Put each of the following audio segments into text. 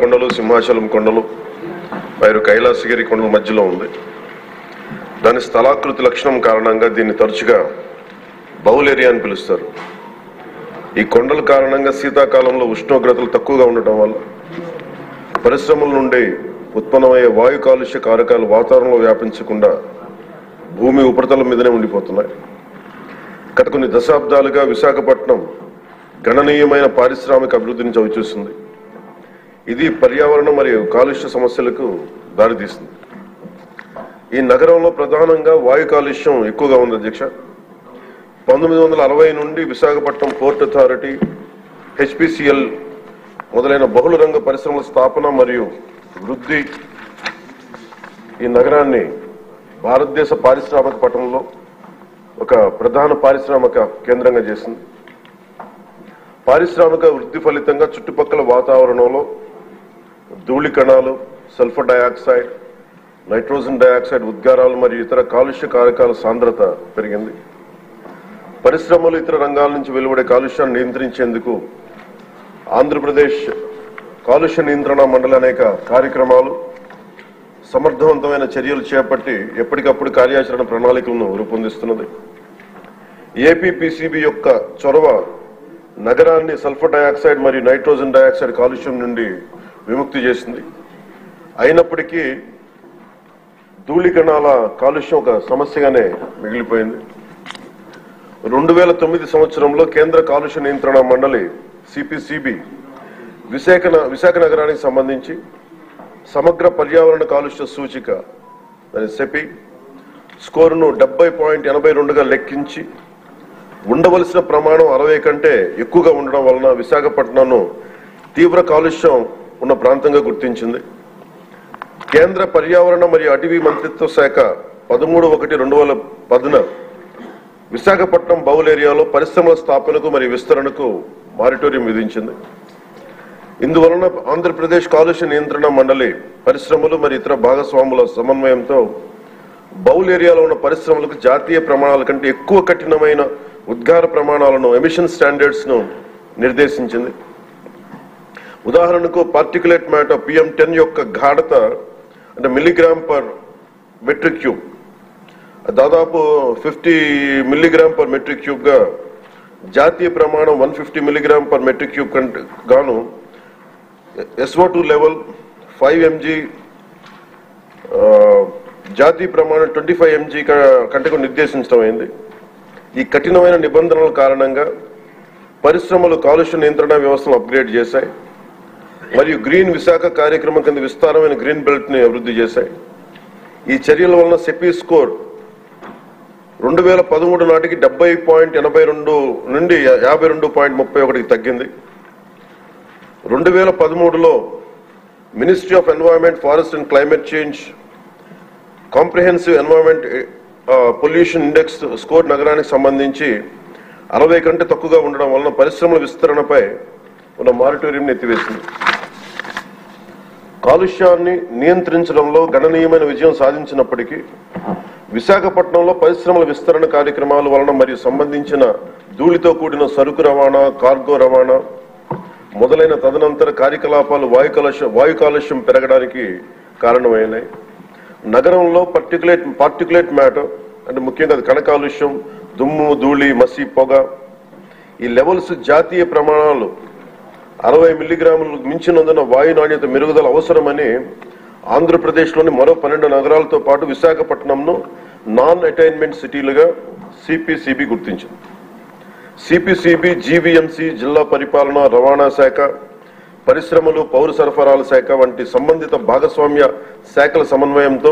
కొండలు, సింహాచలం కొండలు, మరియు కైలాసగిరి కొండల మధ్యలో ఉంది. దాని స్థలాకృతి లక్షణం కారణంగా దీన్ని తరచుగా బౌల్ ఏరియా అని పిలుస్తారు. ఈ కొండల కారణంగా శీతాకాలంలో ఉష్ణోగ్రతలు తక్కువగా ఉండటం వల్ల పరిశ్రమల నుండి ఉత్పన్నమయ్యే వాయు కాలుష్య కారకాలు వాతావరణంలో వ్యాపించకుండా భూమి ఉపరితలం మీదనే ఉండిపోతున్నాయి. గత కొన్ని దశాబ్దాలుగా విశాఖపట్నం గణనీయమైన పారిశ్రామిక అభివృద్ధిని చవిచూస్తుంది. ఇది పర్యావరణం మరియు కాలుష్య సమస్యలకు దారితీస్తుంది. ఈ నగరంలో ప్రధానంగా వాయు కాలుష్యం ఎక్కువగా ఉంది అధ్యక్ష. 1960 నుండి విశాఖపట్నం పోర్ట్ అథారిటీ, హెచ్పిసిఎల్ మొదలైన బహుళ రంగ పరిశ్రమల స్థాపన మరియు వృద్ధి ఈ నగరాన్ని భారతదేశ పారిశ్రామిక పట్టణంలో ఒక ప్రధాన పారిశ్రామిక కేంద్రంగా చేసింది. పారిశ్రామిక వృద్ధి ఫలితంగా చుట్టుపక్కల వాతావరణంలో ధూళి కణాలు, సల్ఫర్ డయాక్సైడ్, నైట్రోజన్ డయాక్సైడ్ ఉద్గారాలు మరియు ఇతర కాలుష్య కారకాల సాంద్రత పెరిగింది. పరిశ్రమలు, ఇతర రంగాల నుంచి వెలువడే కాలుష్యాన్ని నియంత్రించేందుకు ఆంధ్రప్రదేశ్ కాలుష్య నియంత్రణ మండలి అనేక కార్యక్రమాలు, సమర్థవంతమైన చర్యలు చేపట్టి ఎప్పటికప్పుడు కార్యాచరణ ప్రణాళికలను రూపొందిస్తున్నది. ఏపీపీసీబీ యొక్క చొరవ నగరాన్ని సల్ఫర్ డయాక్సైడ్ మరియు నైట్రోజన్ డయాక్సైడ్ కాలుష్యం నుండి విముక్తి చేసింది. అయినప్పటికీ ధూళి కణాల కాలుష్యం ఒక సమస్యగానే మిగిలిపోయింది. 2009 సంవత్సరంలో కేంద్ర కాలుష్య నియంత్రణ మండలి సిపిసిబి విశాఖ నగరానికి సంబంధించి సమగ్ర పర్యావరణ కాలుష్య సూచిక సెపి స్కోరును 70.82గా లెక్కించి ఉండవలసిన ప్రమాణం 60 కంటే ఎక్కువగా ఉండడం వలన విశాఖపట్నంను తీవ్ర కాలుష్యం ఉన్న ప్రాంతంగా గుర్తించింది. కేంద్ర పర్యావరణ మరియు అటవీ మంత్రిత్వ శాఖ 13/1/2010 విశాఖపట్నం బౌల్ ఏరియాలో పరిశ్రమల స్థాపనకు మరియు విస్తరణకు మారిటోరియం విధించింది. ఇందువలన ఆంధ్రప్రదేశ్ కాలుష్య నియంత్రణ మండలి పరిశ్రమలు మరియు ఇతర భాగస్వాముల సమన్వయంతో బౌల్ ఏరియాలో ఉన్న పరిశ్రమలకు జాతీయ ప్రమాణాల కంటే ఎక్కువ కఠినమైన ఉద్గార ప్రమాణాలను, ఎమిషన్ స్టాండర్డ్స్ ను నిర్దేశించింది. ఉదాహరణకు పార్టికులేట్ మ్యాటర్ PM10 యొక్క గాఢత అంటే మిల్లీగ్రామ్ పర్ మెట్రిక్ క్యూబ్ దాదాపు 50 మిల్లీగ్రామ్ పర్ మెట్రిక్ క్యూబ్ గా జాతీయ ప్రమాణం 150 మిల్లీగ్రామ్ పర్ మెట్రిక్ క్యూబ్ కంటే గాను SO2 లెవెల్ 5 mg జాతీయ ప్రమాణం 25 mg కంటే నిర్దేశించడం అయింది. ఈ కఠినమైన నిబంధనల కారణంగా పరిశ్రమలు కాలుష్య నియంత్రణ వ్యవస్థను అప్గ్రేడ్ చేశాయి మరియు గ్రీన్ విశాఖ కార్యక్రమం కింద విస్తారమైన గ్రీన్ బెల్ట్ ని అభివృద్ధి చేశాయి. ఈ చర్యల వలన సెపీ స్కోర్ 2013 నాటికి 70.82 నుండి 52.31కి తగ్గింది. 2013లో ministry of environment, forest and climate change comprehensive environment pollution index score నగరానికి సంబంధించి 60 కంటే తక్కువగా ఉండడం వలన పరిశ్రమల విస్తరణపై ఉన్న మారిటోరియం ఎత్తివేసింది. కాలుష్యాన్ని నియంత్రించడంలో గణనీయమైన విజయం సాధించినప్పటికీ విశాఖపట్నంలో పరిశ్రమల విస్తరణ కార్యక్రమాల వలన మరియు సంబంధించిన ధూళితో కూడిన సరుకు రవాణా, కార్గో రవాణా మొదలైన తదనంతర కార్యకలాపాలు వాయు కాలుష్యం పెరగడానికి కారణమైనాయి. నగరంలో పార్టికులేట్ మ్యాటర్ అంటే ముఖ్యంగా కణ కాలుష్యం, దుమ్ము, ధూళి, మసి, పొగ ఈ లెవెల్స్ జాతీయ ప్రమాణాలు 60 మిల్లీగ్రాములకు మించినందున వాయు నాణ్యత మెరుగుదల అవసరమని ఆంధ్రప్రదేశ్లోని మరో 12 నగరాలతో పాటు విశాఖపట్నంను నాన్ అటైన్మెంట్ సిటీలుగా సిపిసిబి గుర్తించింది. సిపిసిబి జీవీఎంసీ, జిల్లా పరిపాలన, రవాణా శాఖ, పరిశ్రమలు, పౌర సరఫరాల శాఖ వంటి సంబంధిత భాగస్వామ్య శాఖల సమన్వయంతో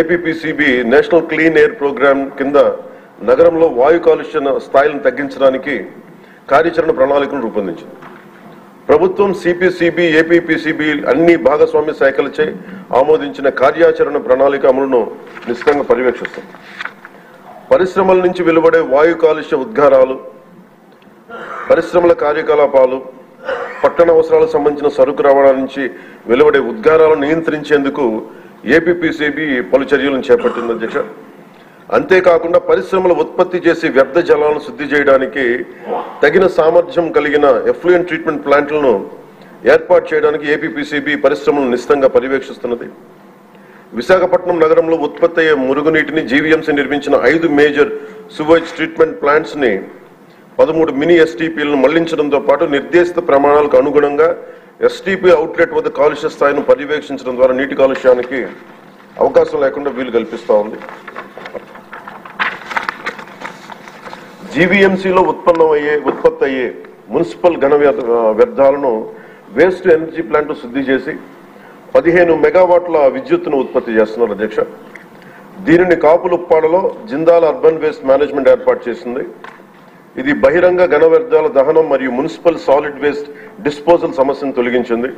APPCB national clean air programme కింద నగరంలో వాయు కాలుష్య స్థాయిలను తగ్గించడానికి కార్యాచరణ ప్రణాళికను రూపొందించింది. ప్రభుత్వం సిపిసిబి, ఏపీపీసీబీ అన్ని భాగస్వామ్య శాఖలచే ఆమోదించిన కార్యాచరణ ప్రణాళిక అమలును నిశ్చితంగా పర్యవేక్షిస్తుంది. పరిశ్రమల నుంచి వెలువడే వాయు కాలుష్య ఉద్గారాలు, పరిశ్రమల కార్యకలాపాలు, పట్టణ అవసరాలకు సంబంధించిన సరుకు రవాణా నుంచి వెలువడే ఉద్గారాలను నియంత్రించేందుకు ఏపీపీసీబీ పలు చర్యలను చేపట్టింది అధ్యక్ష. అంతేకాకుండా పరిశ్రమల ఉత్పత్తి చేసే వ్యర్థ జలాలను శుద్ధి చేయడానికి తగిన సామర్థ్యం కలిగిన ఎఫ్లూయెంట్ ట్రీట్మెంట్ ప్లాంట్లను ఏర్పాటు చేయడానికి ఏపీపీసీబీ పరిశ్రమలను నిశితంగా పర్యవేక్షిస్తున్నది. విశాఖపట్నం నగరంలో ఉత్పత్తి అయ్యే మురుగునీటిని జీవీఎంసీ నిర్మించిన 5 మేజర్ సువేజ్ ట్రీట్మెంట్ ప్లాంట్స్ ని 13 మినీ ఎస్టీపీలను మళ్లించడంతో పాటు నిర్దేశిత ప్రమాణాలకు అనుగుణంగా ఎస్టీపీ అవుట్లెట్ వద్ద కాలుష్య స్థాయిని పర్యవేక్షించడం ద్వారా నీటి కాలుష్యానికి అవకాశం లేకుండా వీలు కల్పిస్తా ఉంది. జీవీఎంసీలో ఉత్పత్తి అయ్యే మున్సిపల్ ఘన వ్యర్థాలను వేస్ట్ ఎనర్జీ ప్లాంట్ శుద్ధి చేసి 15 మెగావాట్ల విద్యుత్తును ఉత్పత్తి చేస్తున్నారు అధ్యక్ష. దీనిని కాపులుప్పాడలో జిందాల్ అర్బన్ వేస్ట్ మేనేజ్మెంట్ ఏర్పాటు చేసింది. ఇది బహిరంగ ఘన వ్యర్థాల దహనం మరియు మున్సిపల్ సాలిడ్ వేస్ట్ డిస్పోజల్ సమస్యను తొలగించింది.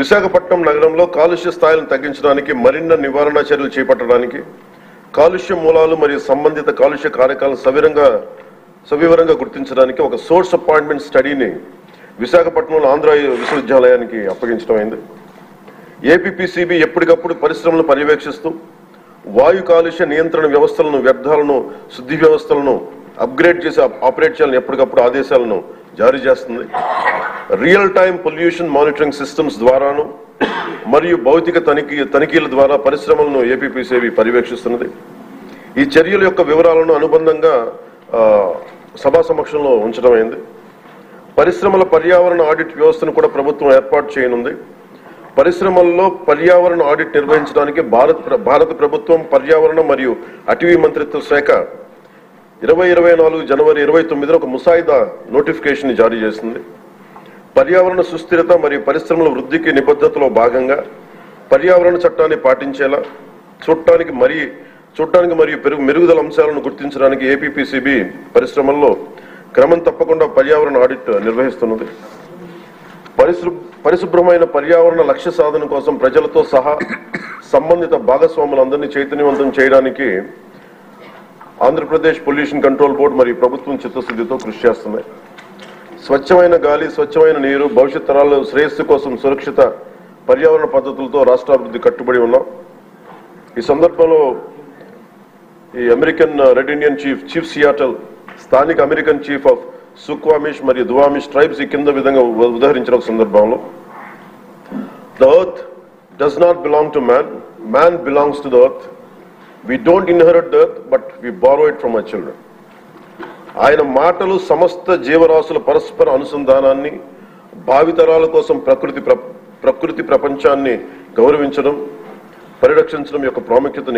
విశాఖపట్నం నగరంలో కాలుష్య స్థాయిలను తగ్గించడానికి మరిన్న నివారణ చర్యలు చేపట్టడానికి కాలుష్య మూలాలు మరియు సంబంధిత కాలుష్య కారకాలను సవివరంగా గుర్తించడానికి ఒక సోర్స్ అపాయింట్మెంట్ స్టడీని విశాఖపట్నంలో ఆంధ్ర విశ్వవిద్యాలయానికి అప్పగించడం అయింది. ఏపీపీసీబీ ఎప్పటికప్పుడు పరిశ్రమలను పర్యవేక్షిస్తూ వాయు కాలుష్య నియంత్రణ వ్యవస్థలను, వ్యర్థాలను, శుద్ధి వ్యవస్థలను అప్గ్రేడ్ చేసి ఆపరేట్ చేయాలని ఎప్పటికప్పుడు ఆదేశాలను జారీ చేస్తుంది. Real time pollution monitoring systems ద్వారాను మరియు భౌతిక తనిఖీల ద్వారా పరిశ్రమలను ఏపీపీసీబీ పర్యవేక్షిస్తున్నది. ఈ చర్యల యొక్క వివరాలను అనుబంధంగా సభా సమక్షంలో ఉంచడం అయింది. పరిశ్రమల పర్యావరణ ఆడిట్ వ్యవస్థను కూడా ప్రభుత్వం ఏర్పాటు చేయనుంది. పరిశ్రమల్లో పర్యావరణ ఆడిట్ నిర్వహించడానికి భారత ప్రభుత్వం పర్యావరణ మరియు అటవీ మంత్రిత్వ శాఖ 2024 జనవరి 29న ఒక ముసాయిదా నోటిఫికేషన్ జారీ చేసింది. పర్యావరణ సుస్థిరత మరియు పరిశ్రమల వృద్ధికి నిబద్ధతలో భాగంగా పర్యావరణ చట్టాన్ని పాటించేలా చూడటానికి మరియు మెరుగుదల అంశాలను గుర్తించడానికి ఏపీపీసీబీ పరిశ్రమల్లో క్రమం తప్పకుండా పర్యావరణ ఆడిట్ నిర్వహిస్తున్నది. పరిశుభ్రమైన పర్యావరణ లక్ష్య సాధన కోసం ప్రజలతో సహా సంబంధిత భాగస్వాములందరినీ చైతన్యవంతం చేయడానికి ఆంధ్రప్రదేశ్ పొల్యూషన్ కంట్రోల్ బోర్డు మరియు ప్రభుత్వం చిత్తశుద్ధితో కృషి చేస్తున్నాయి. స్వచ్ఛమైన గాలి, స్వచ్ఛమైన నీరు, భవిష్యత్ తరాల శ్రేయస్సు కోసం సురక్షిత పర్యావరణ పద్ధతులతో రాష్ట్రాభివృద్ధి కట్టుబడి ఉన్నాం. ఈ సందర్భంలో ఈ American red Indian chief Seattle, స్థానిక అమెరికన్ చీఫ్ ఆఫ్ సుక్వామిష్ మరియు దువామిష్ ట్రైబ్స్ ఈ కింద విధంగా ఉదహరించిన ఒక సందర్భంలో, the earth does not belong to man, man belongs to the earth. We don't inherit the earth, but we borrow it from our children. ఆయన మాటలు సమస్త జీవరాశుల పరస్పర అనుసంధానాన్ని, భావితరాల కోసం ప్రకృతి ప్రపంచాన్ని గౌరవించడం, పరిరక్షించడం యొక్క ప్రాముఖ్యత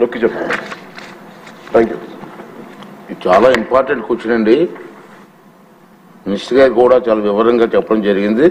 నొక్కి చెప్తున్నాను. Thank you. చాలా ఇంపార్టెంట్ క్వశ్చన్ అండి. మినిస్టర్ గారు కూడా చాలా వివరంగా చెప్పడం జరిగింది.